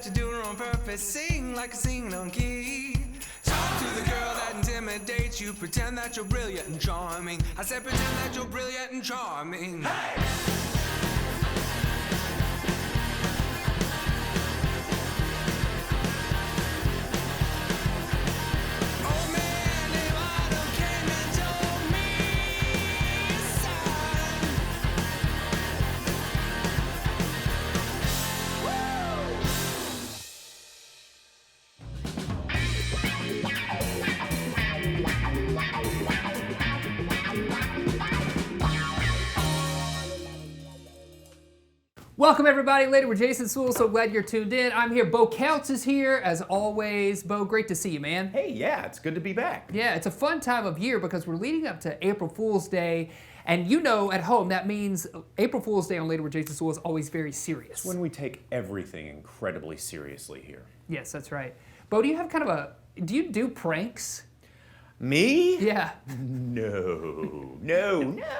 you're doing on purpose. Sing like a singing on key. Talk to the girl that intimidates you. Pretend that you're brilliant and charming. I said pretend that you're brilliant and charming. Hey! Welcome everybody, later with Jason Suel, so glad you're tuned in. I'm here, Bo Counts is here, as always. Bo, great to see you, man. Hey, yeah, it's good to be back. Yeah, it's a fun time of year because we're leading up to April Fool's Day, and you know at home that means April Fool's Day on Later with Jason Suel is always very serious. It's when we take everything incredibly seriously here. Yes, that's right. Bo, do you have kind of do you do pranks? Me? Yeah. No, never.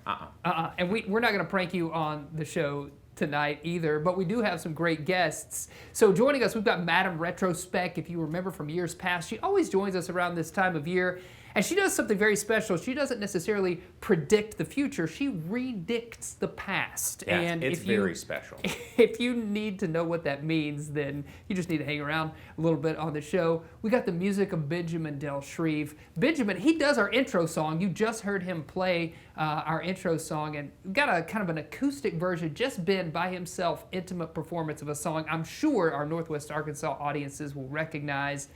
And we're not going to prank you on the show tonight either, but we do have some great guests. So joining us, we've got Madam Retrospect. If you remember from years past, she always joins us around this time of year, and she does something very special. She doesn't necessarily predict the future, she redicts the past. Yeah, and it's very special. If you need to know what that means, then you just need to hang around a little bit on the show. We got the music of Benjamin Del Shreve. Benjamin, he does our intro song. You just heard him play our intro song, and we got a kind of an acoustic version, just Ben by himself, intimate performance of a song I'm sure our Northwest Arkansas audiences will recognize.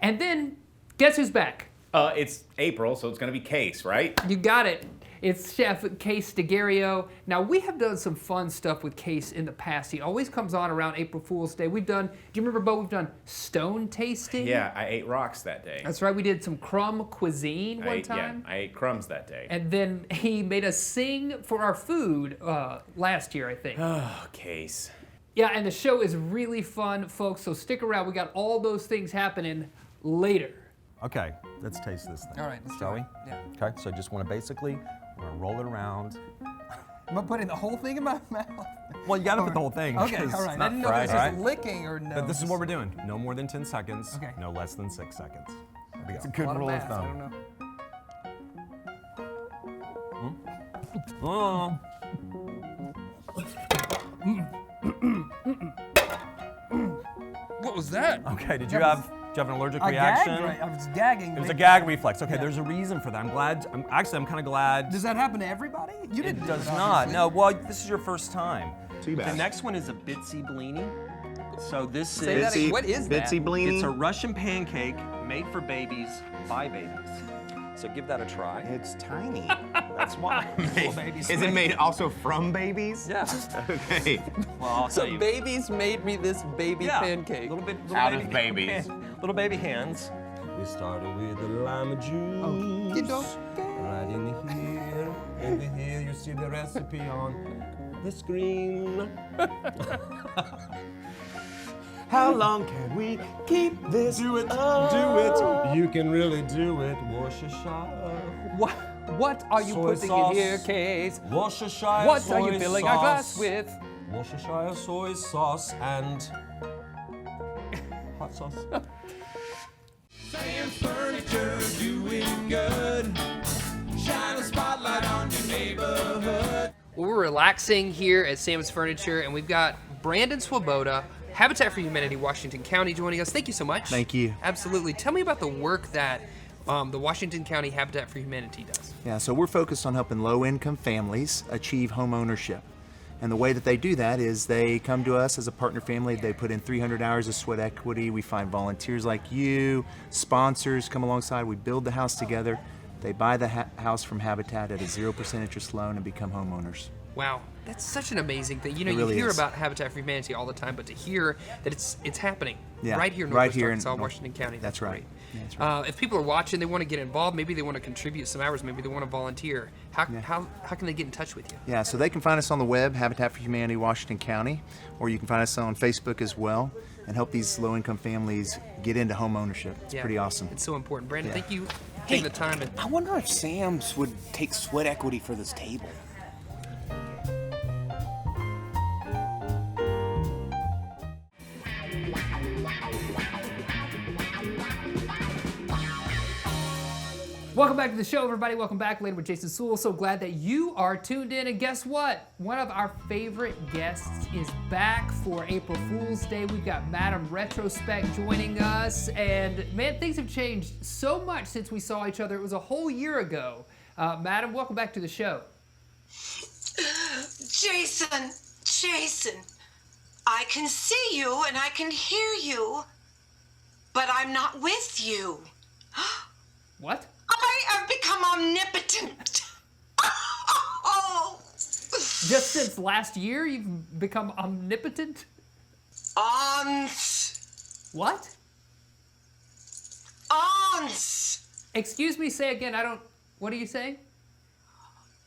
And then, guess who's back? It's April, so it's going to be Case, right? You got it. It's Chef Case DeGario. Now, we have done some fun stuff with Case in the past. He always comes on around April Fool's Day. We've done, do you remember, Bo, we've done stone tasting? Yeah, I ate rocks that day. That's right. We did some crumb cuisine one time. Yeah, I ate crumbs that day. And then he made us sing for our food last year, I think. Oh, Case. Yeah, and the show is really fun, folks, so stick around. We got all those things happening later. Okay, let's taste this thing. All right, let's shall we? Yeah. Okay, so just want to basically roll it around. Am I putting the whole thing in my mouth? Well, you got to put the whole thing. Okay, all right. I didn't know if it was just licking or no. But this is what we're doing. No more than 10 seconds. Okay. No less than 6 seconds. There we go. It's a good rule of thumb. I don't know. What was that? Okay, did you have an allergic reaction? Gagged, right? I was gagging. It was a gag reflex. Okay, there's a reason for that. I'm kind of glad. Does that happen to everybody? You didn't. It does not. No, well, this is your first time. Too bad. The next one is a Bitsy Blini. So this Say is... that again. What is that? Bitsy Blini? It's a Russian pancake made for babies by babies. So give that a try. It's tiny. That's why. babies. Is it made also from babies? Yeah. Okay. Well, I'll tell you. babies made me this baby pancake. Little Out of babies. Little baby hands. We started with the lime juice. You know. Right in here you see the recipe on the screen. How long can we keep this? Do it. You can really do it. Worcestershire. What are you Soy putting sauce. in here, Case? Worcestershire What soy are you filling our glass with? Worcestershire soy sauce and hot sauce. Sam's Furniture doing good. Shine a spotlight on your neighborhood. We're relaxing here at Sam's Furniture, and we've got Brandon Swoboda, Habitat for Humanity, Washington County, joining us. Thank you so much. Thank you. Absolutely. Tell me about the work that the Washington County Habitat for Humanity does. Yeah, so we're focused on helping low-income families achieve home ownership. And the way that they do that is they come to us as a partner family. They put in 300 hours of sweat equity. We find volunteers like you, sponsors come alongside. We build the house together. They buy the house from Habitat at a 0% interest loan and become homeowners. Wow, that's such an amazing thing. You know, It really you hear is. about Habitat for Humanity all the time, but to hear that it's happening Yeah, right here in right Northwest here in Arkansas, North- Washington County. That's right. great. Yeah, that's right. If people are watching, they want to get involved, maybe they want to contribute some hours, maybe they want to volunteer. How can they get in touch with you? Yeah, so they can find us on the web, Habitat for Humanity, Washington County, or you can find us on Facebook as well and help these low-income families get into home ownership. It's pretty awesome. It's so important. Brandon, Yeah. thank you for taking the time. And I wonder if Sam's would take sweat equity for this table. Welcome back to the show, everybody. Welcome back, Later with Jason Suel. So glad that you are tuned in. And guess what? One of our favorite guests is back for April Fool's Day. We've got Madam Retrospect joining us. And man, things have changed so much since we saw each other. It was a whole year ago. Madam, welcome back to the show. Jason, I can see you and I can hear you, but I'm not with you. What? I have become omnipotent. Oh. Just since last year, you've become omnipotent? What? Excuse me, say again. What are you saying?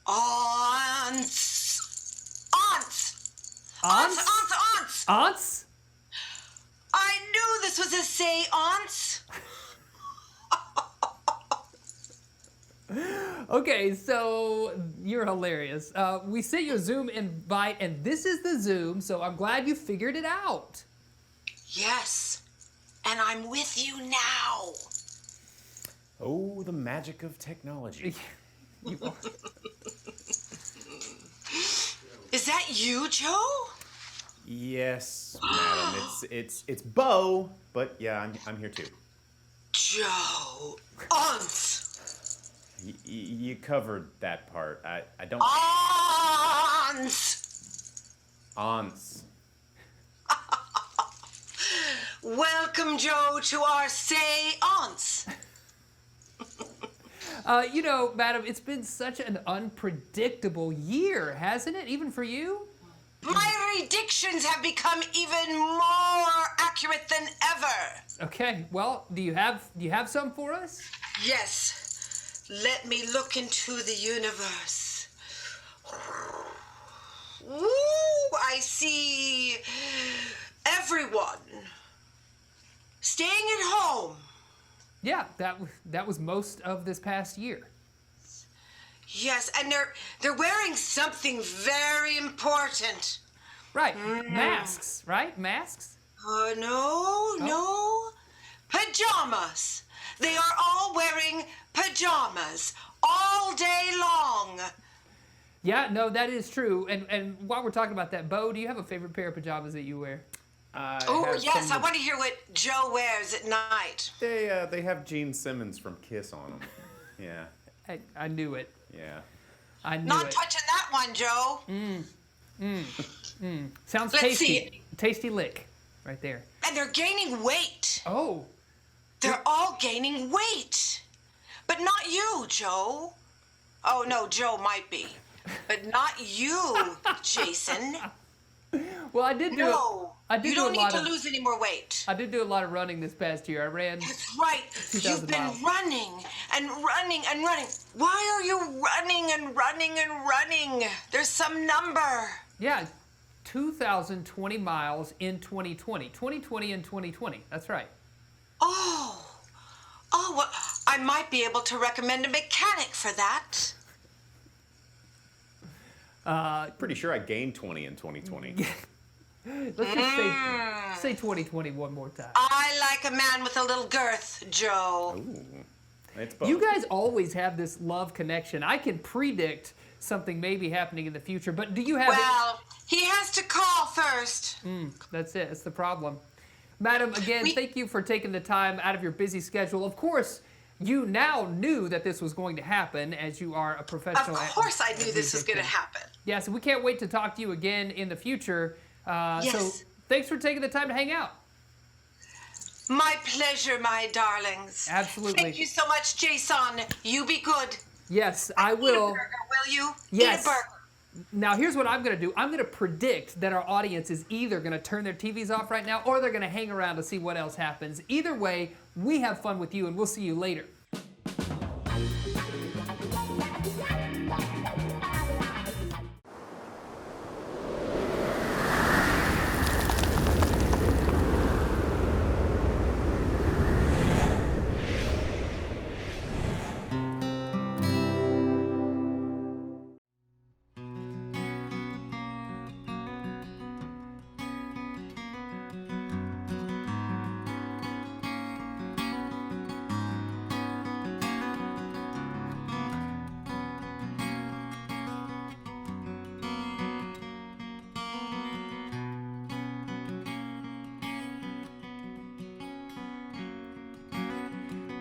Aunts? I knew this was a seance. Okay, so you're hilarious. We sent you a Zoom invite, and this is the Zoom, so I'm glad you figured it out. Yes, and I'm with you now. Oh, the magic of technology. Is that you, Joe? Yes, madam. It's Bo, but yeah, I'm here too. Joe, aunts. You covered that part. I don't. Aunts. Welcome, Joe, to our seance. Madam, it's been such an unpredictable year, hasn't it? Even for you? My predictions have become even more accurate than ever. Okay, well, do you have some for us? Yes. Let me look into the universe. Ooh, I see everyone staying at home. Yeah, that was most of this past year. Yes, and they're wearing something very important. Right, masks, right? Masks? No. Pajamas. They are all wearing pajamas all day long. Yeah, no, that is true. And while we're talking about that, Bo, do you have a favorite pair of pajamas that you wear? Oh, yes, I want to hear what Joe wears at night. They have Gene Simmons from Kiss on them. Yeah. I knew it. Yeah. I knew Not it. touching that one, Joe. Sounds Let's tasty. see it. Tasty lick, right there. And they're gaining weight. Oh. They're all gaining weight. But not you, Joe. Oh, no, Joe might be. But not you, Jason. Well, I did do. No, I did you do a don't need lot to of. lose any more weight. I did do a lot of running this past year. I ran. That's right. 2,000 You've been miles. running and running and running. Why are you running and running and running? There's some number. Yeah, 2,020 miles in 2020. 2020 and 2020. That's right. Oh, well, I might be able to recommend a mechanic for that. Pretty sure I gained 20 in 2020. Let's just say 2020 one more time. I like a man with a little girth, Joe. Ooh, it's both. You guys always have this love connection. I can predict something may be happening in the future, but do you have Well, he has to call first. That's it. That's the problem. Madam, again, thank you for taking the time out of your busy schedule. Of course, you now knew that this was going to happen as you are a professional. Of course I knew this was going to happen. Yeah, so we can't wait to talk to you again in the future. So thanks for taking the time to hang out. My pleasure, my darlings. Absolutely. Thank you so much, Jason. You be good. Yes, I will. Eat a burger, will you? Yes. Eat a burger. Now, here's what I'm going to do. I'm going to predict that our audience is either going to turn their TVs off right now or they're going to hang around to see what else happens. Either way, we have fun with you, and we'll see you later.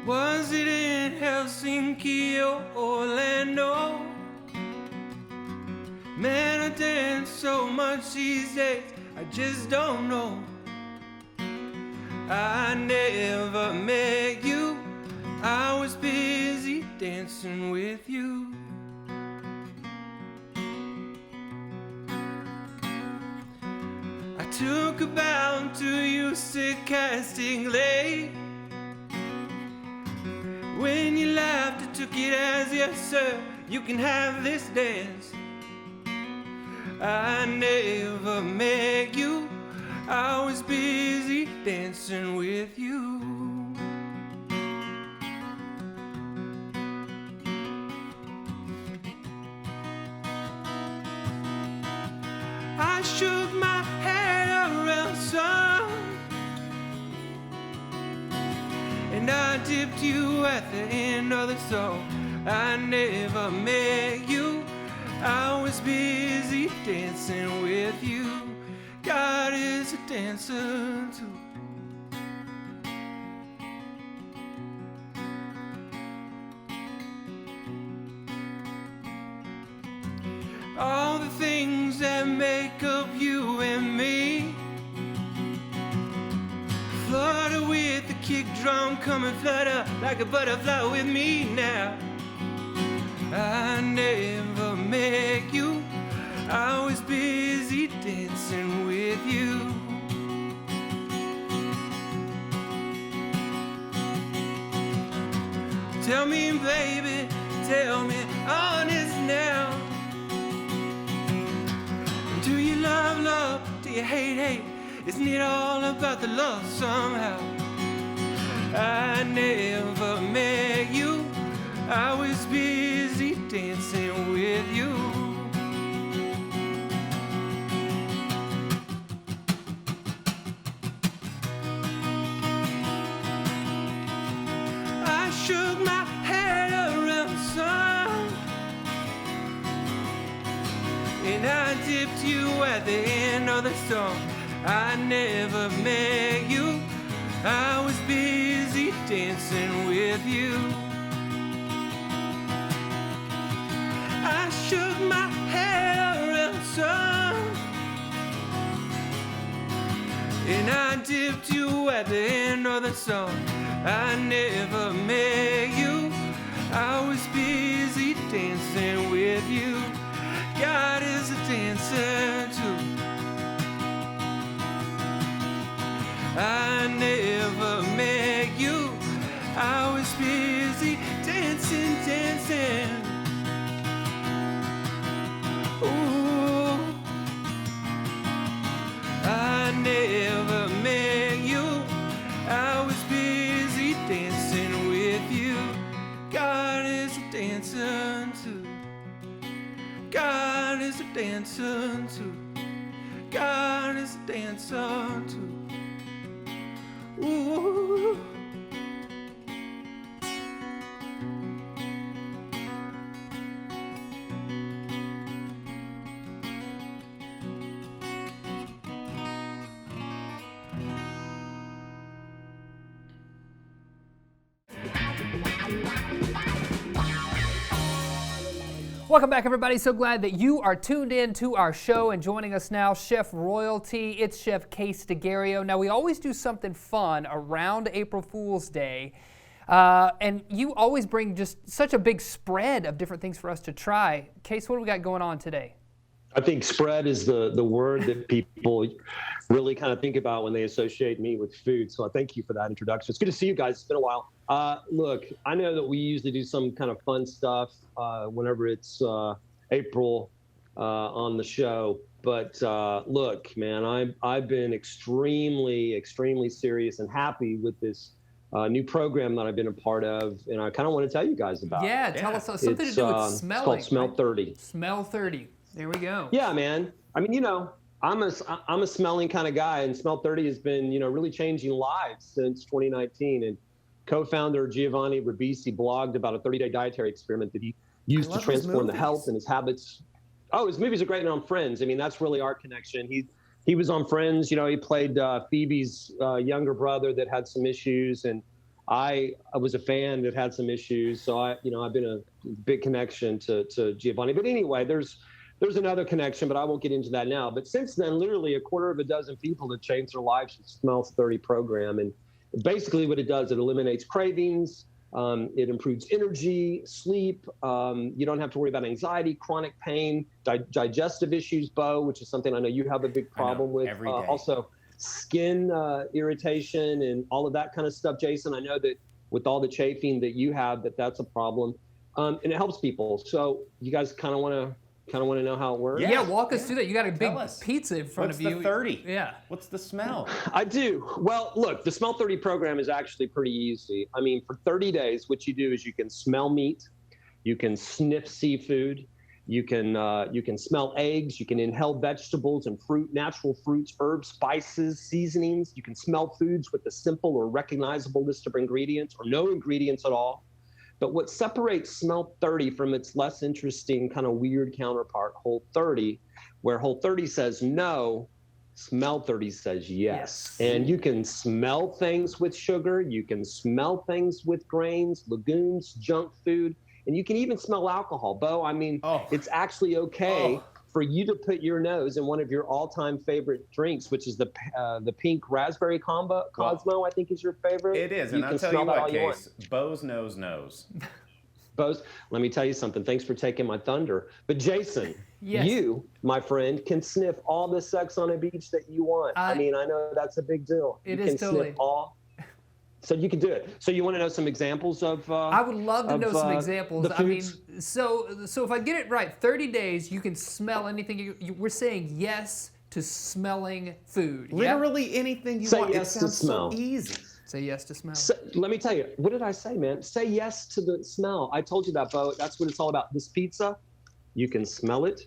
Was it in Helsinki or Orlando? Man, I dance so much these days, I just don't know. I never met you, I was busy dancing with you. I took a bow to you sarcastically. When you laughed, I took it as yes, sir, you can have this dance. I never met you, I was busy dancing with you. I shook my head around some, and I dipped you at the end of the song. I never met you, I was busy dancing with you. God is a dancer too. All the things that make up you and me, flutter with the kick drum, come and flutter like a butterfly with me now. I never met you, I was busy dancing with you. Tell me, baby, tell me honest now. Do you love love? Do you hate hate? Isn't it all about the love somehow? I never met you, I was busy dancing with you. I shook my head around the sun, and I dipped you at the end of the song. I never met you, I was busy dancing with you. I shook my head around the sun, and I dipped you at the end of the song. I never met you, I was busy dancing with you. God is a dancer too. I never met you, I was busy dancing, dancing. Ooh, I never met you, I was busy dancing with you. God is a dancer too. God is a dancer too. God is a dancer too. Ooh. Welcome back, everybody. So glad that you are tuned in to our show and joining us now, Chef Royalty. It's Chef Case DeGario. Now, we always do something fun around April Fool's Day, and you always bring just such a big spread of different things for us to try. Case, what do we got going on today? I think spread is the word that people really kind of think about when they associate me with food. So I thank you for that introduction. It's good to see you guys. It's been a while. Look, I know that we usually do some kind of fun stuff whenever it's April on the show. But look, man, I've been extremely, extremely serious and happy with this new program that I've been a part of, and I kind of want to tell you guys about. Yeah, tell us something to do with smelling. It's called Smell 30. Smell 30. There we go. Yeah, man. I mean, you know, I'm a smelling kind of guy, and Smell 30 has been, you know, really changing lives since 2019. And co-founder Giovanni Ribisi blogged about a 30-day dietary experiment that he used to transform the health and his habits. Oh, his movies are great, and on Friends. I mean, that's really our connection. He was on Friends. You know, he played Phoebe's younger brother that had some issues, and I was a fan that had some issues, so I've been a big connection to Giovanni. But anyway, there's another connection, but I won't get into that now. But since then, literally a quarter of a dozen people have changed their lives with Smell 30 program. And basically what it does, it eliminates cravings, it improves energy, sleep. You don't have to worry about anxiety, chronic pain, digestive issues, Bo, which is something I know you have a big problem with. Every day. Also, skin irritation and all of that kind of stuff, Jason. I know that with all the chafing that you have, that's a problem, and it helps people. So you guys kind of want to know how it works? Yeah, walk us through that. You got a big Tell us. pizza in front What's of you. the 30? Yeah. What's the smell? I do. Well, look, the Smell 30 program is actually pretty easy. I mean, for 30 days, what you do is you can smell meat, you can sniff seafood, you can smell eggs, you can inhale vegetables and fruit, natural fruits, herbs, spices, seasonings. You can smell foods with a simple or recognizable list of ingredients or no ingredients at all. But what separates Smell 30 from its less interesting, kind of weird counterpart, Whole 30, where Whole 30 says no, Smell 30 says yes. And you can smell things with sugar, you can smell things with grains, legumes, junk food, and you can even smell alcohol. Bo, I mean, it's actually okay for you to put your nose in one of your all-time favorite drinks, which is the pink raspberry Cosmo, I think is your favorite. It is, and I'll tell you what, Case, Bo's nose knows. Bo's, let me tell you something. Thanks for taking my thunder. But Jason, you, my friend, can sniff all the sex on a beach that you want. I mean, I know that's a big deal. It you is can totally. Sniff all. So you can do it. So you want to know some examples of? I would love to know some examples. I mean, so if I get it right, 30 days you can smell anything. We're saying yes to smelling food. Literally anything you Say want. yes It to sounds smell. so easy. Say yes to smell. So, let me tell you. What did I say, man? Say yes to the smell. I told you that, Bo. That's what it's all about. This pizza, you can smell it.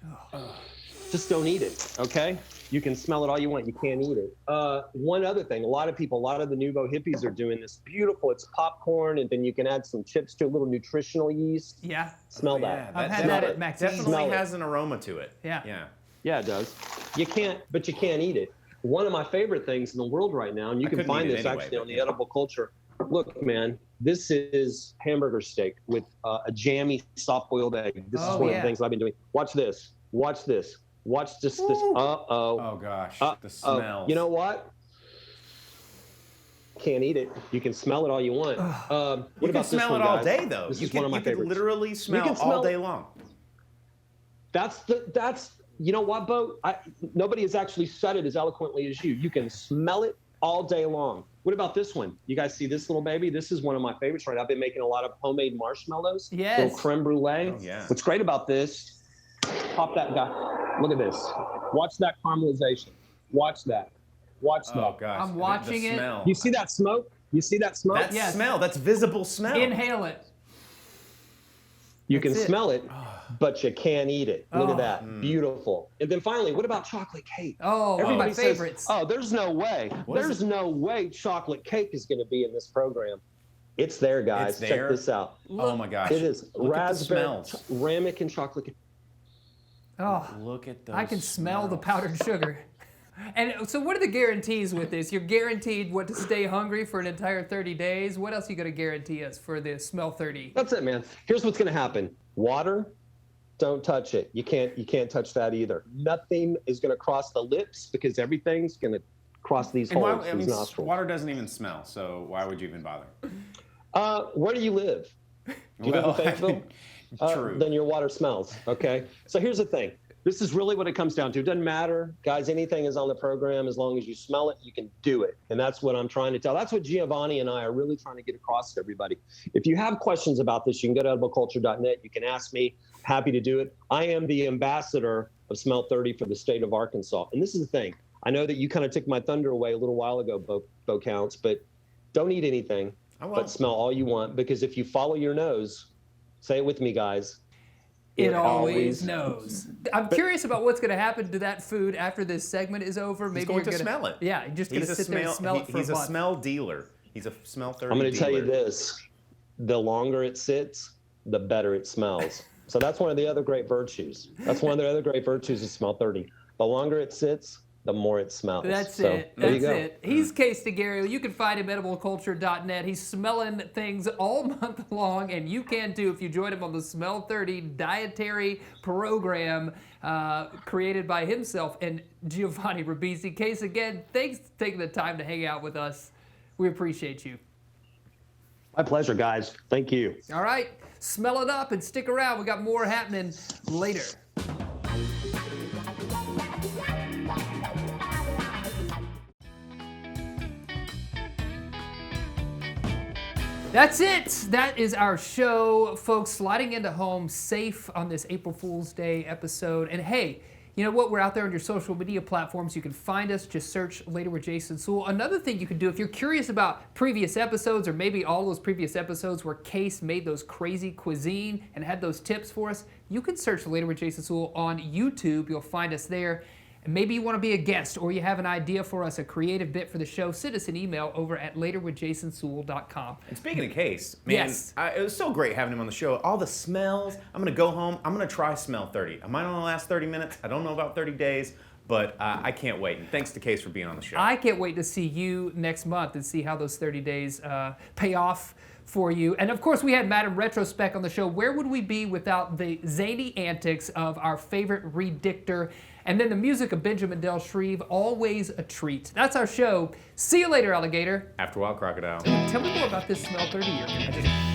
Just don't eat it, okay? You can smell it all you want. You can't eat it. One other thing, a lot of the nouveau hippies are doing this. Beautiful. It's popcorn, and then you can add some chips to a little nutritional yeast. Yeah. Smell that. I've had that at Max's. Definitely has an aroma to it. Yeah. Yeah, it does. You can't eat it. One of my favorite things in the world right now, and you can find this actually on the Edible Culture. Look, man, this is hamburger steak with a jammy, soft-boiled egg. This is one of the things I've been doing. Watch this. Watch this. Watch this. Oh gosh, the smell. You know what? Can't eat it. You can smell it all you want. You can smell it all day, though. This is one of my favorites. You can literally smell all day long. That's you know what, Bo? Nobody has actually said it as eloquently as you. You can smell it all day long. What about this one? You guys see this little baby? This is one of my favorites right now. I've been making a lot of homemade marshmallows. Yes. Little creme brulee. Oh, yeah. What's great about this, pop that guy. Look at this. Watch that caramelization. Watch that. Watch that. Oh gosh. I'm watching the it. Smell. You see that smoke? You see that smoke? That smell. That's visible smell. Inhale it. You can That's it. smell it, but you can't eat it. Look at that. Beautiful. And then finally, what about chocolate cake? Oh, one of my favorites. Oh, there's no way. There's no way chocolate cake is going to be in this program. It's there, guys. It's there? Check this out. Oh my gosh. It is Look at the raspberry, smells. ramekin chocolate cake. Oh, Look at those. I can smell the smells. powdered sugar. And so what are the guarantees with this? You're guaranteed to stay hungry for an entire 30 days. What else are you going to guarantee us for the Smell 30? That's it, man. Here's what's going to happen. Water, don't touch it. You can't touch that either. Nothing is going to cross the lips because everything's going to cross these And holes, why, these nostrils. water doesn't even smell, so why would you even bother? Where do you live? Do you live in Fayetteville? True. Then your water smells, okay? So here's the thing. This is really what it comes down to. It doesn't matter, guys, anything is on the program. As long as you smell it, you can do it. And that's what I'm trying to tell. That's what Giovanni and I are really trying to get across to everybody. If you have questions about this, you can go to edibleculture.net. You can ask me. Happy to do it. I am the ambassador of Smell 30 for the state of Arkansas. And this is the thing. I know that you kind of took my thunder away a little while ago, Bo Counts, but don't eat anything, but smell all you want. Because if you follow your nose, say it with me, guys, It always knows. I'm curious about what's going to happen to that food after this segment is over. Maybe He's going you're to smell it. Yeah, you're just going to sit there and smell it for He's a a month. smell dealer. He's a Smell 30 I'm going to dealer. tell you this. The longer it sits, the better it smells. So that's one of the other great virtues. That's one of the other great virtues of Smell 30. The longer it sits, the more it smells. That's so, it. There That's you go. it. He's Case DeGario. You can find him at edibleculture.net. He's smelling things all month long, and you can too if you join him on the Smell 30 dietary program created by himself and Giovanni Ribisi. Case, again, thanks for taking the time to hang out with us. We appreciate you. My pleasure, guys. Thank you. All right, smell it up and stick around. We got more happening later. That's it. That is our show, folks. Sliding into home safe on this April Fool's Day episode. And hey, you know what? We're out there on your social media platforms. You can find us. Just search Later with Jason Suel. Another thing you can do if you're curious about previous episodes, or maybe all those previous episodes where Case made those crazy cuisine and had those tips for us, you can search Later with Jason Suel on YouTube. You'll find us there. And maybe you want to be a guest, or you have an idea for us, a creative bit for the show, send us an email over at laterwithjasonsuel.com. And speaking of Case, man, Yes. it was so great having him on the show. All the smells. I'm going to go home. I'm going to try Smell 30. I might only last 30 minutes. I don't know about 30 days, but I can't wait. And thanks to Case for being on the show. I can't wait to see you next month and see how those 30 days pay off for you. And of course, we had Madam Retrospect on the show. Where would we be without the zany antics of our favorite Redictor? And then the music of Benjamin Del Shreve, always a treat. That's our show. See you later, alligator. After a while, crocodile. Tell me more about this Smell 30 year.